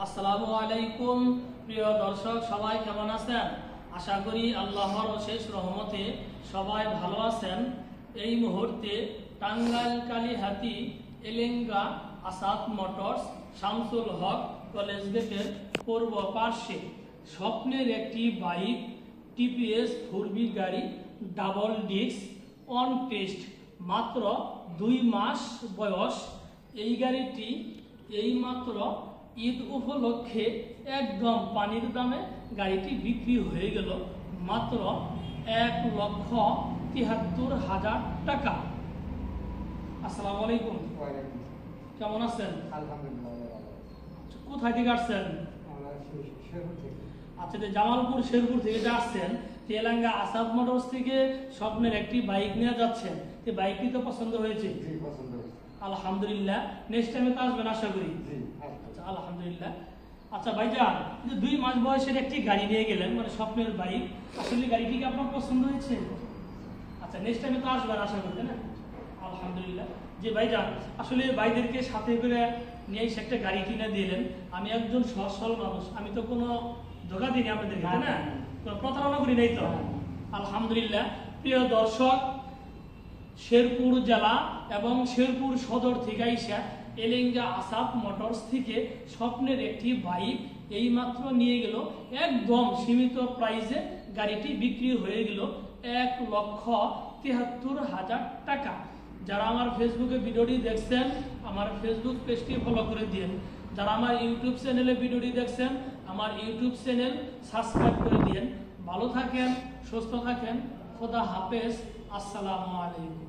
আসসালামু আলাইকুম প্রিয় দর্শক, সবাই কেমন আছেন? আশা করি আল্লাহর অশেষ রহমতে সবাই ভালো আছেন। এই মুহূর্তে টাঙ্গাইল কালীহাতি এলেঙ্গা আসাদ মোটরস শামসুল হক কলেজ গেটের পূর্ব পার্শ্বে স্বপ্নের একটি বাইক টিপিএস 4B গাড়ি ডাবল ডিস্ক অন টেস্ট, মাত্র 2 মাস বয়স। এই গাড়িটি এইমাত্র ঈদ উপলক্ষে একদম পানির দামে গাড়িটি বিক্রি হয়ে গেল মাত্র 1,73,000 টাকা। আসসালামু আলাইকুম, কেমন আছেন? কোথায় থেকে আসছেন? আচ্ছা, জামালপুর শেরপুর থেকে আসছেন, তেলেঙ্গা আসাদ মোটরস থেকে স্বপ্নের একটি বাইক নিয়ে যাচ্ছেন। এই বাইকটি তো পছন্দ হয়েছে? আলহামদুলিল্লাহ। নেক্সট টাইমে তো আসবেন আশা করি। আলহামদুলিল্লাহ। আচ্ছা ভাইজান, 2 মাস বয়সের একটি গাড়ি নিয়ে গেলেন, মানে স্বপ্নের বাইক, আসলে গাড়িটি কি আপনার পছন্দ হয়েছে? আচ্ছা, নেক্সট টাইমে তো আসবেন আশা করি, তাই না? আলহামদুলিল্লাহ। যে ভাইজান, আসলে ভাইদেরকে সাথে করে নিয়ে এসে একটা গাড়ি কিনে দিলেন। আমি একজন সহজ সরল মানুষ, আমি তো কোনো ধোকা দিইনি আপনাদেরকে, তাই না? কোনো প্রতারণা করি নাই তো? আলহামদুলিল্লাহ। প্রিয় দর্শক, শেরপুর জেলা এবং শেরপুর সদর থেকে আইসা এলেঙ্গা আসাদ মোটরস থেকে স্বপ্নের একটি বাইক এইমাত্র নিয়ে গেল একদম সীমিত প্রাইসে। গাড়িটি বিক্রি হয়ে গেল 1,73,000 টাকা। যারা আমার ফেসবুকে ভিডিওটি দেখছেন, আমার ফেসবুক পেজটি ফলো করে দিন। যারা আমার ইউটিউব চ্যানেলে ভিডিওটি দেখছেন, আমার ইউটিউব চ্যানেল সাবস্ক্রাইব করে দিন। ভালো থাকেন, সুস্থ থাকেন, খোদা হাফেজ, আসসালামু আলাইকুম।